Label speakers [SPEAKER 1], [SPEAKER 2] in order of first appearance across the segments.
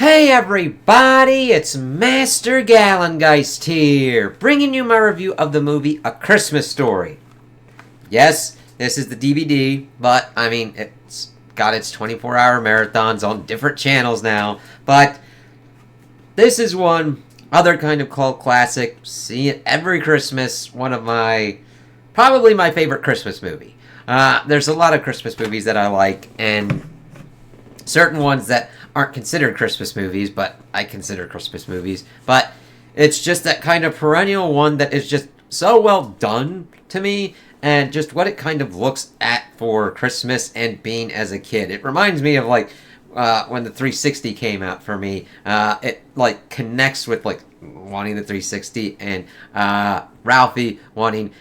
[SPEAKER 1] Hey everybody, it's Master Gallengeist here, bringing you my review of the movie A Christmas Story. Yes, this is the DVD, but I mean, it's got its 24-hour marathons on different channels now, but this is one other kind of cult classic, see it every Christmas, probably my favorite Christmas movie. There's a lot of Christmas movies that I like, and certain ones that aren't considered Christmas movies, but I consider Christmas movies. But it's just that kind of perennial one that is just so well done to me, and just what it kind of looks at for Christmas and being as a kid. It reminds me of when the 360 came out for me. It connects with wanting the 360 and Ralphie wanting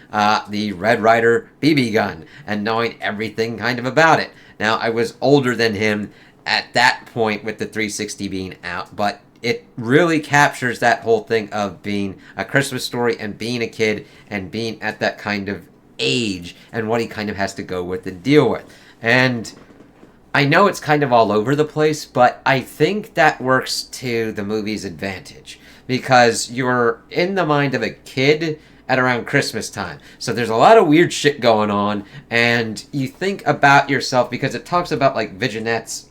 [SPEAKER 1] the Red Ryder BB gun and knowing everything kind of about it. Now, I was older than him at that point with the 360 being out, but it really captures that whole thing of being a Christmas story and being a kid and being at that kind of age and what he kind of has to go with and deal with. And I know it's kind of all over the place, but I think that works to the movie's advantage because you're in the mind of a kid at around Christmas time. So there's a lot of weird shit going on, and you think about yourself because it talks about visionettes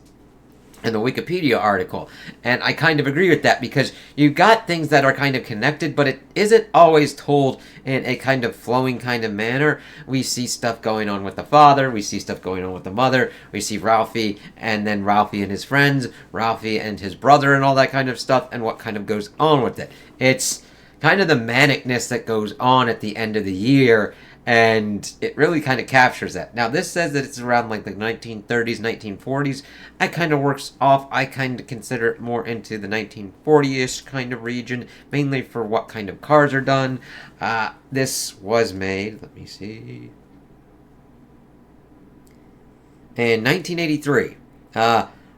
[SPEAKER 1] in the Wikipedia article. And I kind of agree with that because you got things that are kind of connected, but it isn't always told in a kind of flowing kind of manner. We see stuff going on with the father, we see stuff going on with the mother, we see Ralphie, and then Ralphie and his friends, Ralphie and his brother and all that kind of stuff, and what kind of goes on with it. It's kind of the manicness that goes on at the end of the year, and it really kind of captures that. Now, this says that it's around the 1930s, 1940s. That kind of works off. I kind of consider it more into the 1940-ish kind of region, mainly for what kind of cars are done. This was made, let me see, in 1983.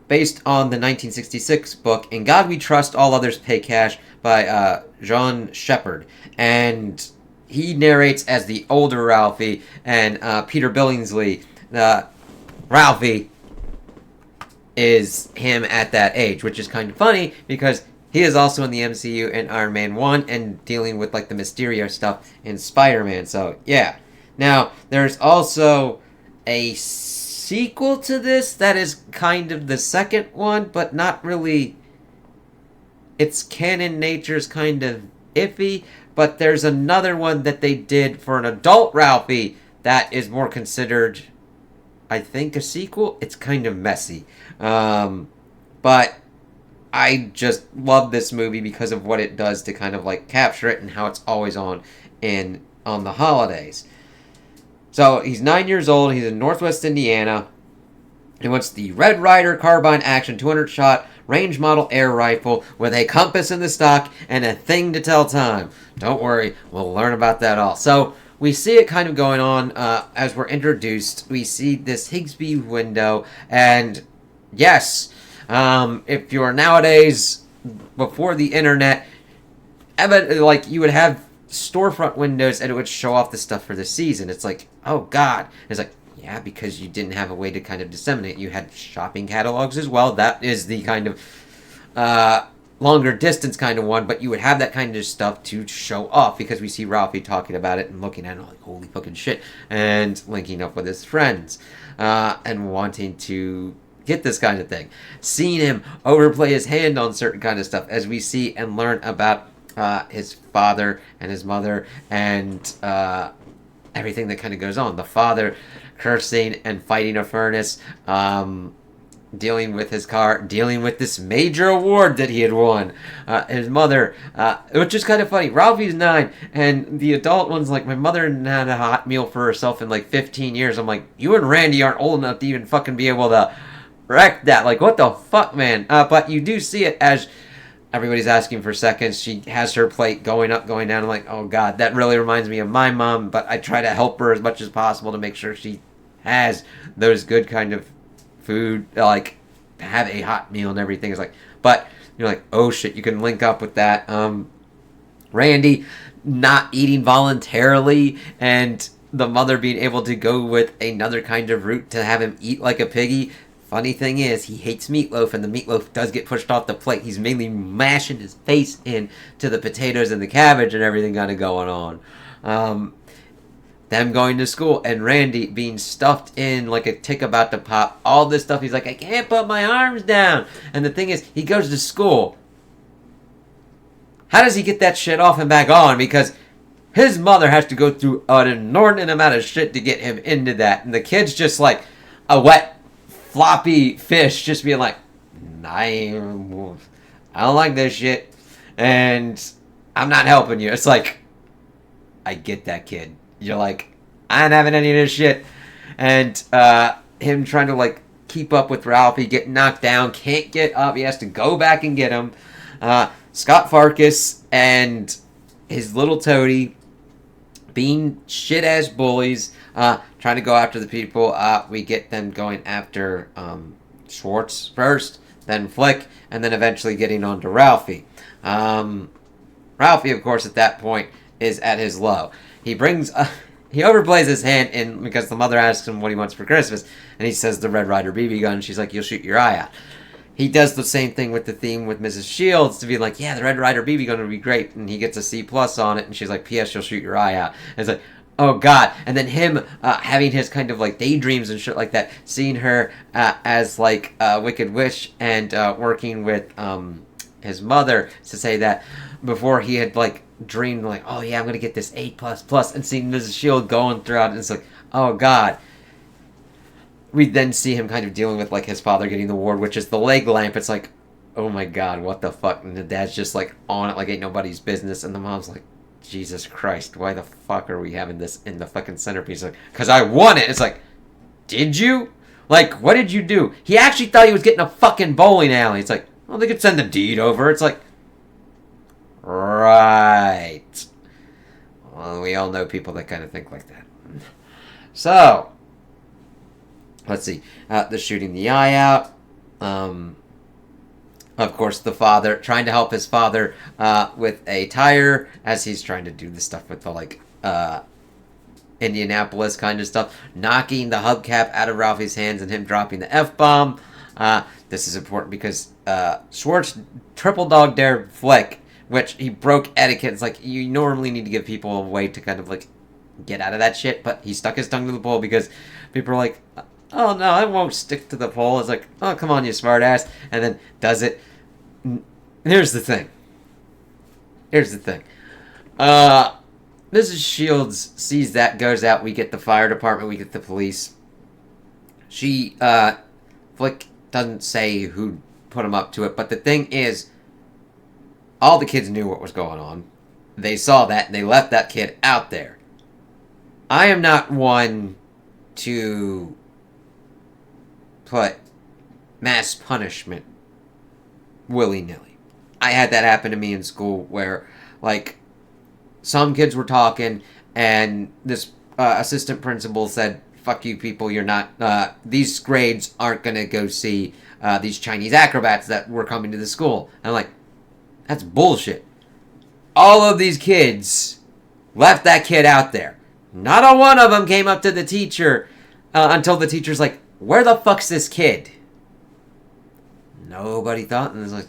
[SPEAKER 1] Based on the 1966 book, In God We Trust, All Others Pay Cash, by John Shepard. And he narrates as the older Ralphie, and Peter Billingsley, Ralphie, is him at that age, which is kind of funny because he is also in the MCU in Iron Man 1 and dealing with the Mysterio stuff in Spider-Man. So, yeah. Now, there's also a sequel to this that is kind of the second one, but not really. Its canon nature's kind of iffy, but there's another one that they did for an adult Ralphie that is more considered, I think, a sequel. It's kind of messy. But I just love this movie because of what it does to kind of capture it and how it's always on the holidays. So he's 9 years old. He's in Northwest Indiana. He wants the Red Ryder carbine action 200-shot range model air rifle with a compass in the stock and a thing to tell time. Don't worry, we'll learn about that all. So we see it kind of going on as we're introduced. We see this Higsby window, and yes, if you're nowadays before the internet, you would have storefront windows and it would show off the stuff for the season. It's oh God. It's yeah, because you didn't have a way to kind of disseminate. You had shopping catalogs as well. That is the kind of longer distance kind of one, but you would have that kind of stuff to show off because we see Ralphie talking about it and looking at it holy fucking shit, and linking up with his friends and wanting to get this kind of thing. Seeing him overplay his hand on certain kind of stuff as we see and learn about his father and his mother and everything that kind of goes on. The father cursing and fighting a furnace, dealing with his car, dealing with this major award that he had won. His mother, which is kind of funny. Ralphie's 9, and the adult one's my mother hadn't had a hot meal for herself in 15 years. I'm you and Randy aren't old enough to even fucking be able to wreck that. What the fuck, man? But you do see it as everybody's asking for seconds. She has her plate going up, going down. I'm oh God, that really reminds me of my mom, but I try to help her as much as possible to make sure she has those good kind of food, have a hot meal and everything. It's but you're oh shit, you can link up with that. Randy not eating voluntarily, and the mother being able to go with another kind of route to have him eat like a piggy. Funny thing is, he hates meatloaf, and the meatloaf does get pushed off the plate. He's mainly mashing his face into the potatoes and the cabbage and everything kind of going on. Them going to school, and Randy being stuffed in like a tick about to pop. All this stuff, he's like, I can't put my arms down. And the thing is, he goes to school. How does he get that shit off and back on? Because his mother has to go through an inordinate amount of shit to get him into that. And the kid's just like a wet, floppy fish, just being like, I don't like this shit. And I'm not helping you. It's like, I get that, kid. You're like, I ain't having any of this shit. And him trying to like keep up with Ralphie, get knocked down, can't get up. He has to go back and get him. Scott Farkas and his little toady being shit-ass bullies, trying to go after the people. We get them going after Schwartz first, then Flick, and then eventually getting on to Ralphie. Ralphie, of course, at that point, is at his low. He overplays his hand in because the mother asks him what he wants for Christmas, and he says the Red Ryder BB gun. She's like, you'll shoot your eye out. He does the same thing with the theme with Mrs. Shields to be like, yeah, the Red Ryder BB gun would be great, and he gets a C+ on it, and she's like, P.S. you'll shoot your eye out. And it's like, oh god. And then him having his kind of like daydreams and shit like that, seeing her as like a Wicked Witch, and working with his mother to say that before he had like dreamed like, oh yeah, I'm gonna get this A++, and seeing Mrs. Shield going throughout, and it's like, oh god. We then see him kind of dealing with like his father getting the award, which is the leg lamp. It's like, oh my god, what the fuck? And the dad's just like on it like ain't nobody's business, and the mom's like, Jesus Christ, why the fuck are we having this in the fucking centerpiece? Like, cause I won it. It's like, did you? Like, what did you do? He actually thought he was getting a fucking bowling alley. It's like, well, they could send the deed over. It's like, right. Well, we all know people that kind of think like that. So, let's see. The shooting the eye out. Of course, the father trying to help his father with a tire as he's trying to do the stuff with the like Indianapolis kind of stuff, knocking the hubcap out of Ralphie's hands and him dropping the F-bomb. This is important because Schwartz triple dog dared Flick, which he broke etiquette. It's like you normally need to give people a way to kind of like get out of that shit, but he stuck his tongue to the pole because people are like, oh no, I won't stick to the pole. It's like, oh come on, you smartass, and then does it. Here's the thing. Mrs. Shields sees that, goes out. We get the fire department. We get the police. Flick doesn't say who put him up to it, but the thing is, all the kids knew what was going on. They saw that, and they left that kid out there. I am not one to put mass punishment willy-nilly. I had that happen to me in school where, like, some kids were talking, and this assistant principal said, fuck you people, you're not, these grades aren't going to go see these Chinese acrobats that were coming to the school. And I'm like, that's bullshit. All of these kids left that kid out there. Not a one of them came up to the teacher until the teacher's like, where the fuck's this kid? Nobody thought, and it's like,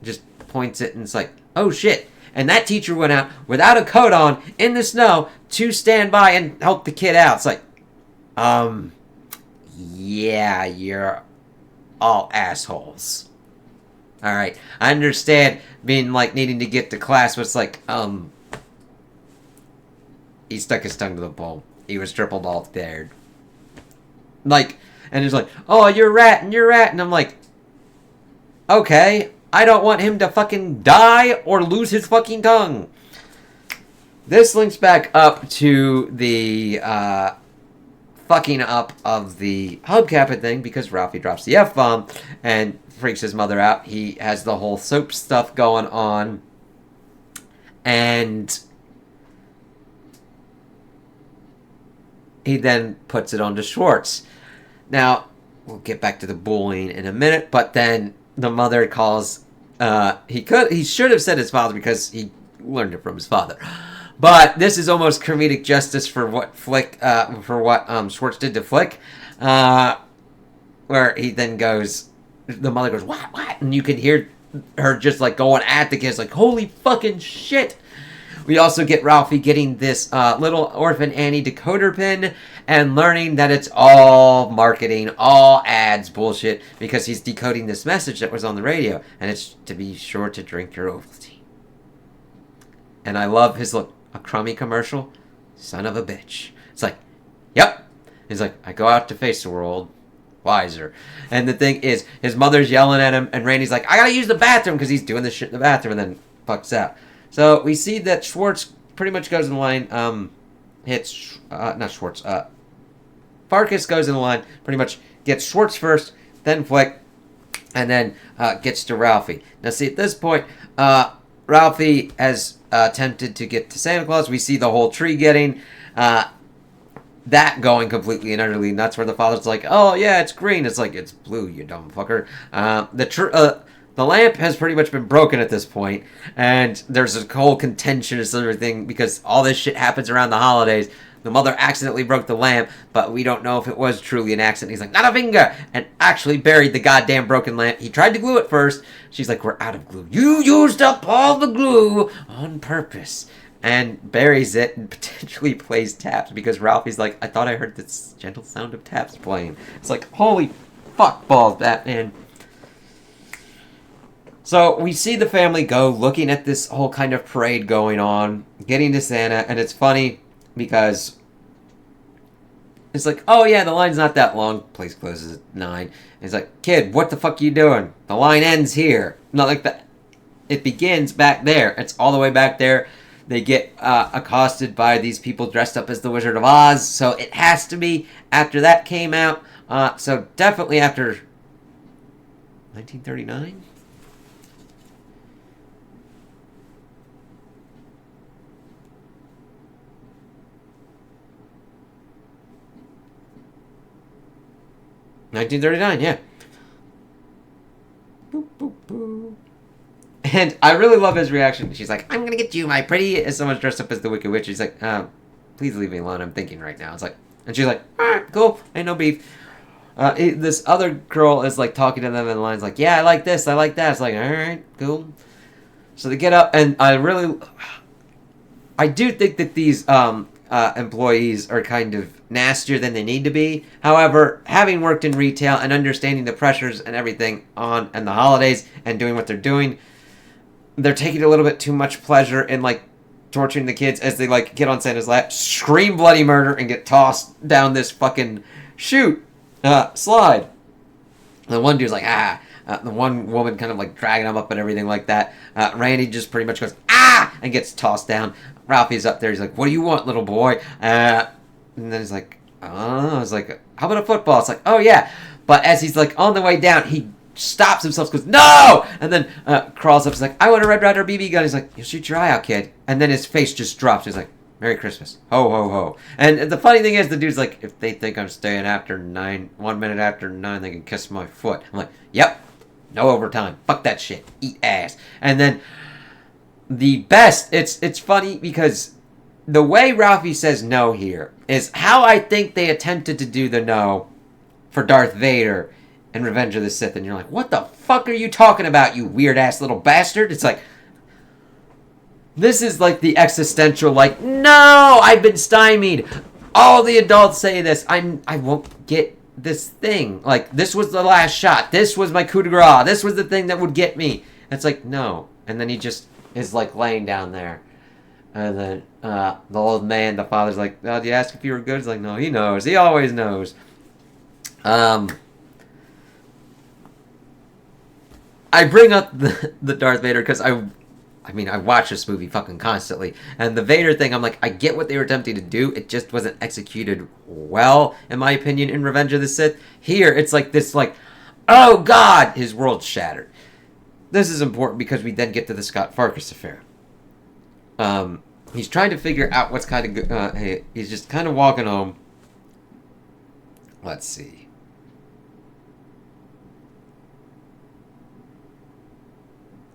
[SPEAKER 1] just points it, and it's like, oh shit. And that teacher went out without a coat on in the snow to stand by and help the kid out. It's like, yeah, you're all assholes. Alright, I understand being like needing to get to class, but it's like, he stuck his tongue to the pole. He was triple dog dared. Like, and he's like, oh, you're ratting, and I'm like, okay, I don't want him to fucking die or lose his fucking tongue. This links back up to the fucking up of the hubcap thing because Ralphie drops the F-bomb and freaks his mother out. He has the whole soap stuff going on. And he then puts it onto Schwartz. Now, we'll get back to the bullying in a minute, but then the mother calls, he should have said his father because he learned it from his father. But this is almost comedic justice for what Schwartz did to Flick. where he then goes, the mother goes, what? And you can hear her just like going at the kids, like, holy fucking shit. We also get Ralphie getting this little orphan Annie decoder pin and learning that it's all marketing, all ads bullshit, because he's decoding this message that was on the radio, and it's to be sure to drink your Ovaltine. And I love his look, a crummy commercial, son of a bitch. It's like, yep. He's like, I go out to face the world wiser. And the thing is, his mother's yelling at him, and Randy's like, I gotta use the bathroom, because he's doing this shit in the bathroom, and then fucks out. So we see that Schwartz pretty much goes in line, hits, not Schwartz, Farkas goes in the line, pretty much gets Schwartz first, then Flick, and then gets to Ralphie. Now see, at this point, Ralphie has attempted to get to Santa Claus. We see the whole tree getting, that going completely and utterly nuts, where the father's like, oh yeah, it's green. It's like, it's blue, you dumb fucker. The lamp has pretty much been broken at this point, and there's a whole contentious and everything, because all this shit happens around the holidays. The mother accidentally broke the lamp, but we don't know if it was truly an accident. He's like, not a finger! And actually buried the goddamn broken lamp. He tried to glue it first. She's like, we're out of glue. You used up all the glue on purpose. And buries it and potentially plays taps, because Ralphie's like, I thought I heard this gentle sound of taps playing. It's like, holy fuck balls, Batman. So we see the family go, looking at this whole kind of parade going on, getting to Santa, and it's funny because it's like, oh yeah, the line's not that long. Place closes at 9. And he's like, kid, what the fuck are you doing? The line ends here. Not like that. It begins back there. It's all the way back there. They get accosted by these people dressed up as the Wizard of Oz. So it has to be after that came out. So definitely after 1939? $1939, yeah. Boop, boop, boop. And I really love his reaction. She's like, I'm gonna get you, my pretty... As someone's dressed up as the Wicked Witch. She's like, please leave me alone. I'm thinking right now. It's like... And she's like, alright, cool. Ain't no beef. This other girl is like talking to them in the lines like, yeah, I like this, I like that. It's like, alright, cool. So they get up, and I do think that these employees are kind of nastier than they need to be. However, having worked in retail and understanding the pressures and everything on and the holidays and doing what they're doing, they're taking a little bit too much pleasure in like torturing the kids as they like get on Santa's lap, scream bloody murder, and get tossed down this fucking slide. The one dude's like, the one woman kind of like dragging him up and everything like that. Randy just pretty much goes, and gets tossed down. Ralphie's up there. He's like, what do you want, little boy? And then he's like, oh, it's like, how about a football? It's like, oh yeah. But as he's like on the way down, he stops himself, goes, no! And then crawls up. He's like, I want a Red Ryder BB gun. He's like, you'll shoot your eye out, kid. And then his face just drops. He's like, Merry Christmas. Ho, ho, ho. And the funny thing is, the dude's like, if they think I'm staying after 9, 1 minute after 9, they can kiss my foot. I'm like, yep. No overtime. Fuck that shit. Eat ass. And then the best, it's funny because the way Ralphie says no here is how I think they attempted to do the no for Darth Vader in Revenge of the Sith. And you're like, what the fuck are you talking about, you weird-ass little bastard? It's like, this is like the existential, like, no, I've been stymied. All the adults say this. I won't get this thing. Like, this was the last shot. This was my coup de grace. This was the thing that would get me. It's like, no. And then he just is like laying down there. And then the old man, the father's like, oh, do you ask if you were good? He's like, no, he knows. He always knows. I bring up the Darth Vader because I watch this movie fucking constantly. And the Vader thing, I'm like, I get what they were attempting to do. It just wasn't executed well, in my opinion, in Revenge of the Sith. Here, it's like this, like, oh God, his world's shattered. This is important because we then get to the Scott Farkas affair. He's trying to figure out what's kind of he's just kind of walking home. Let's see.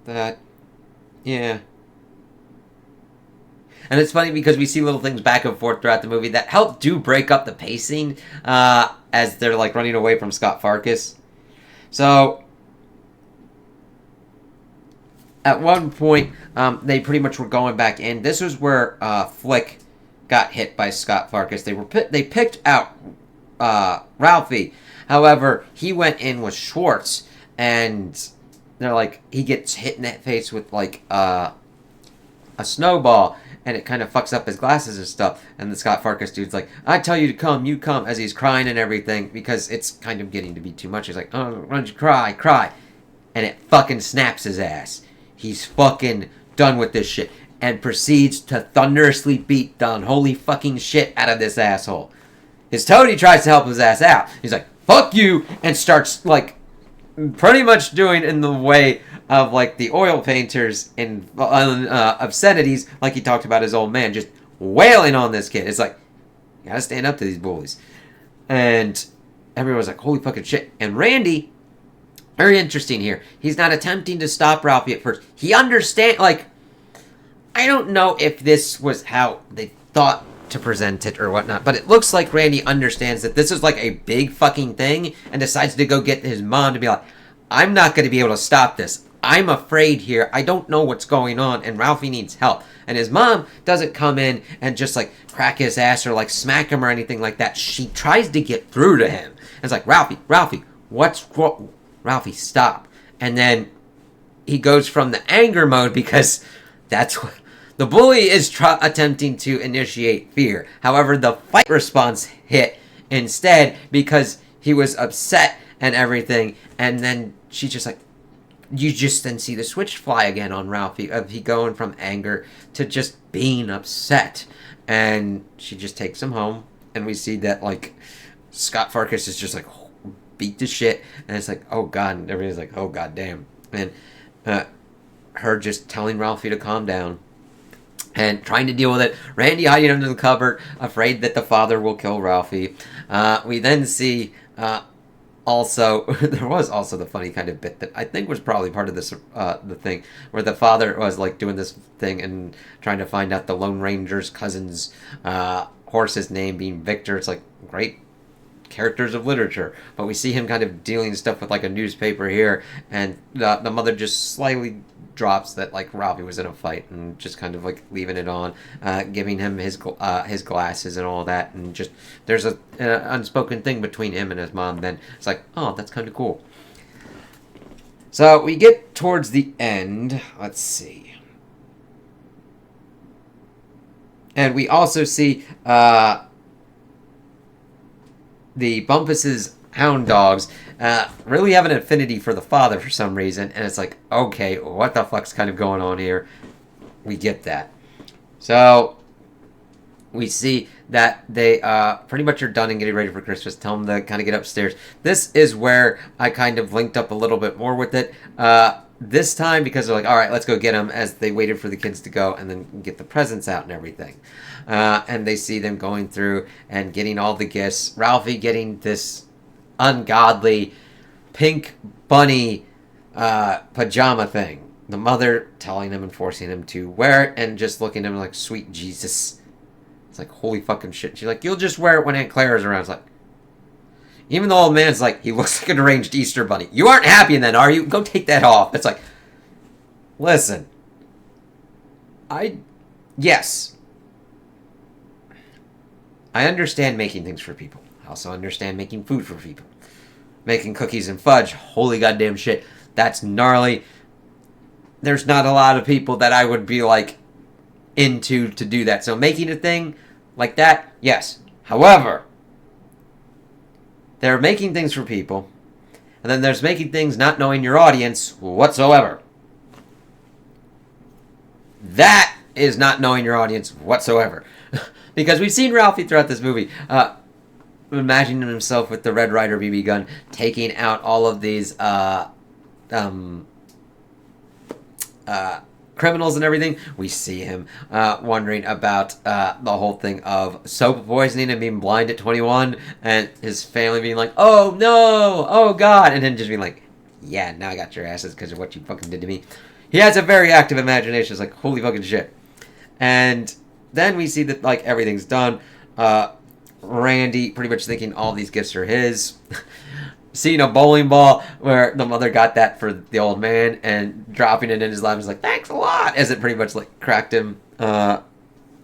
[SPEAKER 1] Yeah. And it's funny because we see little things back and forth throughout the movie that help do break up the pacing. as they're like running away from Scott Farkas. So at one point, they pretty much were going back in. This was where Flick got hit by Scott Farkas. They picked out Ralphie. However, he went in with Schwartz, and they're like, he gets hit in the face with like a snowball, and it kind of fucks up his glasses and stuff. And the Scott Farkas dude's like, I tell you to come, you come, as he's crying and everything, because it's kind of getting to be too much. He's like, oh, why don't you cry. And it fucking snaps his ass. He's fucking done with this shit, and proceeds to thunderously beat the unholy fucking shit out of this asshole. His toady tries to help his ass out. He's like, fuck you, and starts, like, pretty much doing in the way of, like, the oil painters in obscenities, like he talked about his old man, just wailing on this kid. It's like, you gotta stand up to these bullies. And everyone's like, holy fucking shit. And Randy, very interesting here. He's not attempting to stop Ralphie at first. He understands, like, I don't know if this was how they thought to present it or whatnot, but it looks like Randy understands that this is like a big fucking thing and decides to go get his mom to be like, I'm not going to be able to stop this. I'm afraid here. I don't know what's going on, and Ralphie needs help. And his mom doesn't come in and just like crack his ass or like smack him or anything like that. She tries to get through to him. And it's like, Ralphie, what's wrong? Ralphie, stop. And then he goes from the anger mode, because that's what the bully is attempting to initiate fear. However, the fight response hit instead, because he was upset and everything. And then she's just like, you just then see the switch fly again on Ralphie, of he going from anger to just being upset. And she just takes him home, and we see that like Scott Farkas is just like beat to shit, and it's like, oh god, and everybody's like, oh god damn. And her just telling Ralphie to calm down and trying to deal with it. Randy hiding under the cupboard, afraid that the father will kill Ralphie. We then see also, there was also the funny kind of bit that I think was probably part of this the thing, where the father was like doing this thing and trying to find out the Lone Ranger's cousin's horse's name being Victor. It's like, great characters of literature, but we see him kind of dealing stuff with like a newspaper here, and the mother just slightly drops that like Ralphie was in a fight, and just kind of like leaving it on, giving him his glasses and all that, and just there's an unspoken thing between him and his mom. Then it's like, oh, that's kind of cool. So we get towards the end. Let's see, and we also see the Bumpus's hound dogs really have an affinity for the father for some reason, and it's like, okay, what the fuck's kind of going on here? We get that. So we see that they pretty much are done and getting ready for Christmas. Tell them to kind of get upstairs. This is where I kind of linked up a little bit more with it this time, because they're like, all right, let's go get them, as they waited for the kids to go and then get the presents out and everything. And they see them going through and getting all the gifts. Ralphie getting this ungodly pink bunny pajama thing. The mother telling him and forcing him to wear it, and just looking at him like, sweet Jesus. It's like, holy fucking shit. She's like, you'll just wear it when Aunt Claire is around. It's like, even the old man's like, he looks like a deranged Easter bunny. You aren't happy then, are you? Go take that off. It's like, listen. Yes. I understand making things for people. I also understand making food for people. Making cookies and fudge. Holy goddamn shit. That's gnarly. There's not a lot of people that I would be like into to do that. So making a thing like that, yes. However, they're making things for people, and then there's making things not knowing your audience whatsoever. That is not knowing your audience whatsoever. Because we've seen Ralphie throughout this movie imagining himself with the Red Ryder BB gun, taking out all of these criminals and everything. We see him wondering about the whole thing of soap poisoning and being blind at 21, and his family being like, oh no, oh god, and then just being like, yeah, now I got your asses because of what you fucking did to me. He has a very active imagination. It's like, holy fucking shit. And then we see that like everything's done. Randy pretty much thinking all these gifts are his. Seeing a bowling ball where the mother got that for the old man and dropping it in his lap. He's like, thanks a lot, as it pretty much like cracked him. And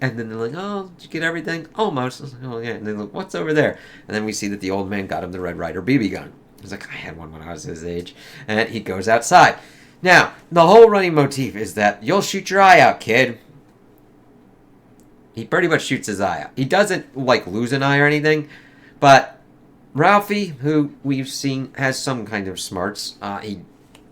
[SPEAKER 1] then they're like, oh, did you get everything? Almost. I was like, oh, yeah. And they're like, what's over there? And then we see that the old man got him the Red Ryder BB gun. He's like, I had one when I was his age. And he goes outside. Now, the whole running motif is that you'll shoot your eye out, kid. He pretty much shoots his eye out. He doesn't, like, lose an eye or anything. But Ralphie, who we've seen has some kind of smarts, he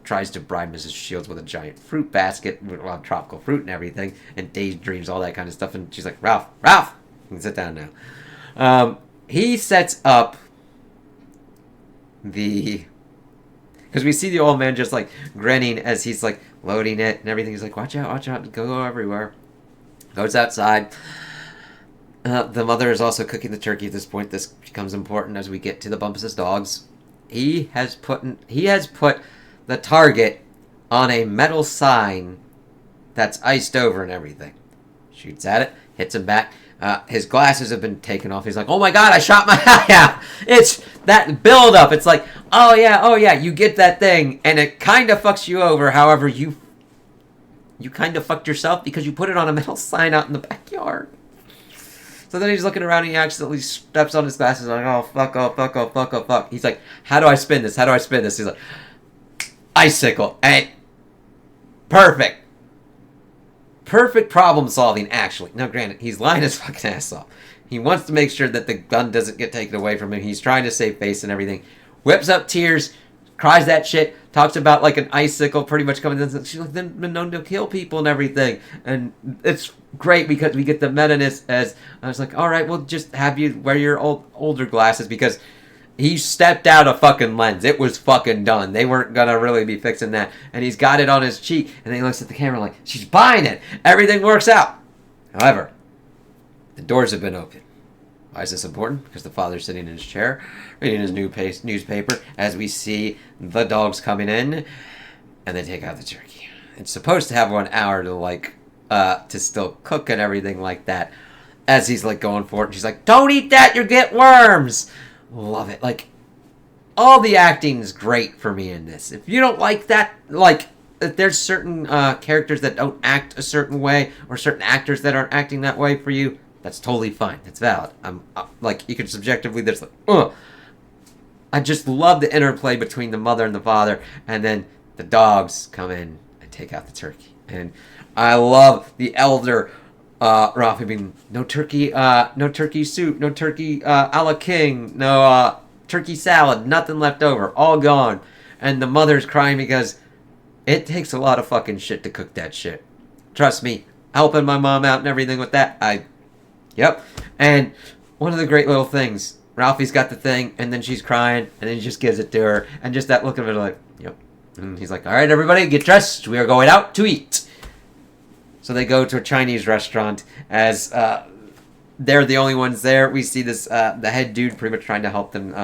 [SPEAKER 1] tries to bribe Mrs. Shields with a giant fruit basket with tropical fruit and everything, and daydreams, all that kind of stuff. And she's like, Ralph, you can sit down now. He sets up because we see the old man just like grinning as he's like loading it and everything. He's like, watch out, go everywhere. Goes outside. The mother is also cooking the turkey at this point. This becomes important as we get to the Bumpus' dogs. He has put the target on a metal sign that's iced over and everything. Shoots at it, hits him back. His glasses have been taken off. He's like, oh my god, I shot my eye out. It's that build-up. It's like, oh yeah, you get that thing, and it kind of fucks you over. However, you kind of fucked yourself because you put it on a metal sign out in the backyard. So then he's looking around and he accidentally steps on his glasses like, oh, fuck. He's like, how do I spin this? He's like, icicle. And perfect problem solving, actually. Now, granted, he's lying his fucking ass off. He wants to make sure that the gun doesn't get taken away from him. He's trying to save face and everything. Whips up tears, cries that shit, talks about like an icicle pretty much coming in. She's like, they've been known to kill people and everything. And it's great because we get the meta-ness as, I was like, all right, we'll just have you wear your older glasses because he stepped out a fucking lens. It was fucking done. They weren't gonna really be fixing that. And he's got it on his cheek, and then he looks at the camera like, she's buying it. Everything works out. However, the doors have been opened. Why is this important? Because the father's sitting in his chair, reading his newspaper, as we see the dogs coming in, and they take out the turkey. It's supposed to have 1 hour to still cook and everything like that. As he's like going for it, and she's like, don't eat that, you'll get worms. Love it. Like, all the acting is great for me in this. If you don't like that, like, if there's certain characters that don't act a certain way, or certain actors that aren't acting that way for you, that's totally fine. It's valid. Like, you can subjectively, there's like, ugh. I just love the interplay between the mother and the father, and then the dogs come in and take out the turkey. And I love the elder Ralphie being, no turkey soup, no turkey a la king, no turkey salad, nothing left over, all gone. And the mother's crying because it takes a lot of fucking shit to cook that shit. Trust me, helping my mom out and everything with that, yep. And one of the great little things, Ralphie's got the thing, and then she's crying, and then he just gives it to her, and just that look of it like, yep. And he's like, all right, everybody, get dressed, we are going out to eat. So they go to a Chinese restaurant as they're the only ones there. We see this, the head dude pretty much trying to help them,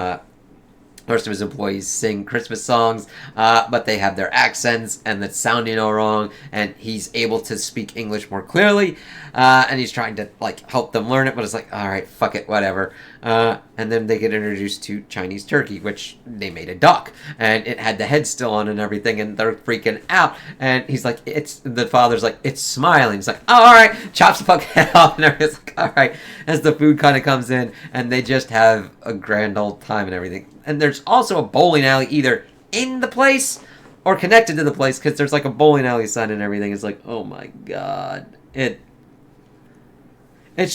[SPEAKER 1] most of his employees sing Christmas songs, but they have their accents and it's sounding all wrong, and he's able to speak English more clearly, and he's trying to like help them learn it, but it's like, all right, fuck it, whatever. And then they get introduced to Chinese turkey, which they made a duck, and it had the head still on and everything, and they're freaking out. And he's like, the father's like, it's smiling. He's like, oh, all right, chops the fucking head off, and everything's like, all right, as the food kind of comes in, and they just have a grand old time and everything. And there's also a bowling alley either in the place or connected to the place, because there's like a bowling alley sign and everything. It's like, oh my god, it's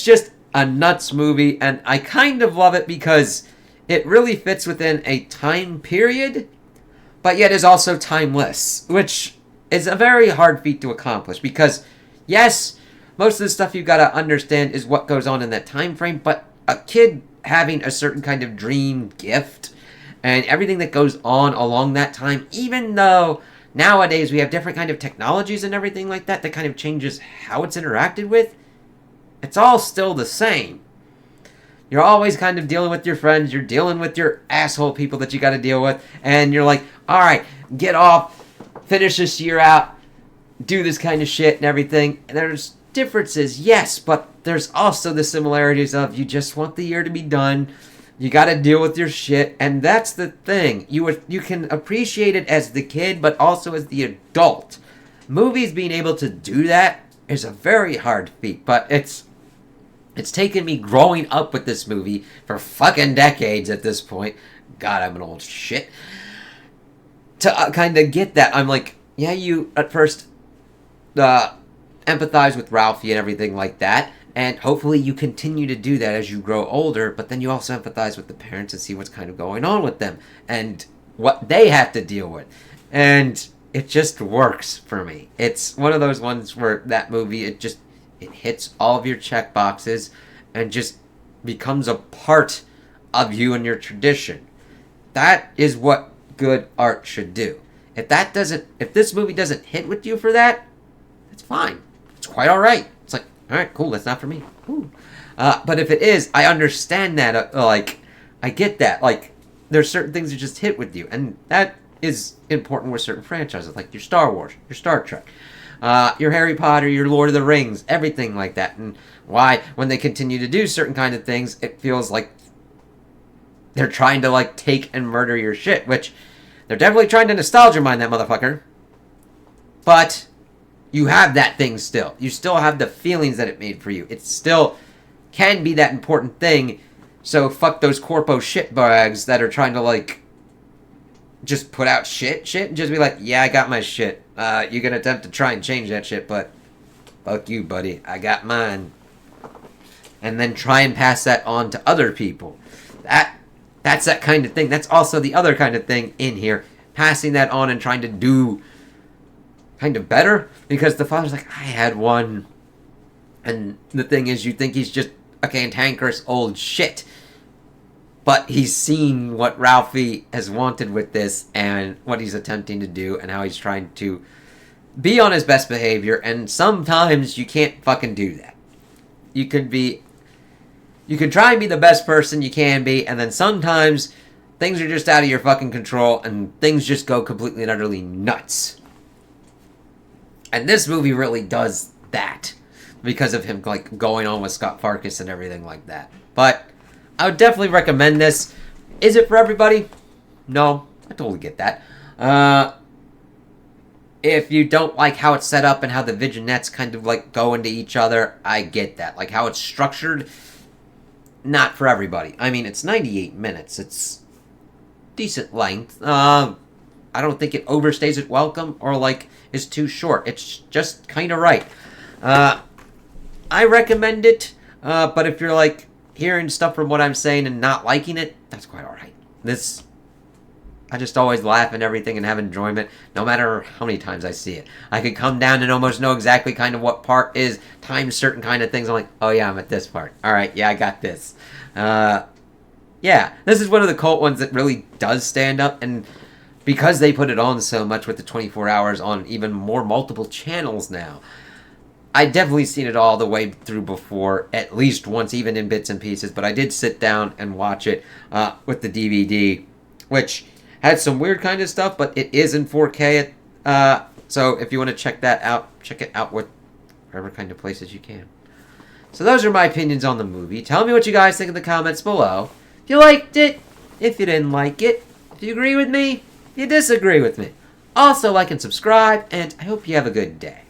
[SPEAKER 1] just a nuts movie, and I kind of love it because it really fits within a time period, but yet is also timeless, which is a very hard feat to accomplish, because yes, most of the stuff you gotta understand is what goes on in that time frame, but a kid having a certain kind of dream gift and everything that goes on along that time, even though nowadays we have different kind of technologies and everything like that kind of changes how it's interacted with, it's all still the same. You're always kind of dealing with your friends, you're dealing with your asshole people that you got to deal with, and you're like, alright, get off, finish this year out, do this kind of shit and everything. And there's differences, yes, but there's also the similarities of you just want the year to be done. You got to deal with your shit, and that's the thing. You can appreciate it as the kid, but also as the adult. Movies being able to do that is a very hard feat, but it's taken me growing up with this movie for fucking decades at this point. God, I'm an old shit. To kind of get that, I'm like, yeah, you at first empathize with Ralphie and everything like that, and hopefully you continue to do that as you grow older, but then you also empathize with the parents and see what's kind of going on with them and what they have to deal with. And it just works for me. It's one of those ones where that movie, it hits all of your check boxes and just becomes a part of you and your tradition. That is what good art should do. If this movie doesn't hit with you for that, it's fine. It's quite alright. It's like, alright, cool, that's not for me. But if it is, I understand that. I get that. Like, there's certain things that just hit with you. And that is important with certain franchises, like your Star Wars, your Star Trek, your Harry Potter, your Lord of the Rings, everything like that. And why, when they continue to do certain kind of things, it feels like they're trying to, like, take and murder your shit, which they're definitely trying to nostalgia mine that motherfucker. But you have that thing still. You still have the feelings that it made for you. It still can be that important thing. So fuck those corpo shitbags that are trying to, like, just put out shit and just be like, yeah, I got my shit. You can attempt to try and change that shit, but fuck you, buddy. I got mine. And then try and pass that on to other people. That's that kind of thing. That's also the other kind of thing in here. Passing that on and trying to do kind of better. Because the father's like, I had one. And the thing is, you think he's just a cantankerous old shit. But he's seen what Ralphie has wanted with this and what he's attempting to do and how he's trying to be on his best behavior. And sometimes you can't fucking do that. You can try and be the best person you can be, and then sometimes things are just out of your fucking control and things just go completely and utterly nuts. And this movie really does that because of him, like, going on with Scott Farkas and everything like that. But I would definitely recommend this. Is it for everybody? No, I totally get that. If you don't like how it's set up and how the vignettes kind of, like, go into each other, I get that. Like, how it's structured, not for everybody. I mean, it's 98 minutes. It's decent length. I don't think it overstays its welcome or, like, is too short. It's just kind of right. I recommend it, but if you're, like, hearing stuff from what I'm saying and not liking it, that's quite alright. I just always laugh and everything and have enjoyment, no matter how many times I see it. I could come down and almost know exactly kind of what part is, times certain kind of things. I'm like, oh yeah, I'm at this part. Alright, yeah, I got this. Yeah, this is one of the cult ones that really does stand up, and because they put it on so much with the 24 hours on even more multiple channels now, I'd definitely seen it all the way through before, at least once, even in bits and pieces, but I did sit down and watch it with the DVD, which had some weird kind of stuff, but it is in 4K. So if you want to check that out, check it out with whatever kind of places you can. So those are my opinions on the movie. Tell me what you guys think in the comments below. If you liked it, if you didn't like it, if you agree with me, if you disagree with me. Also, like and subscribe, and I hope you have a good day.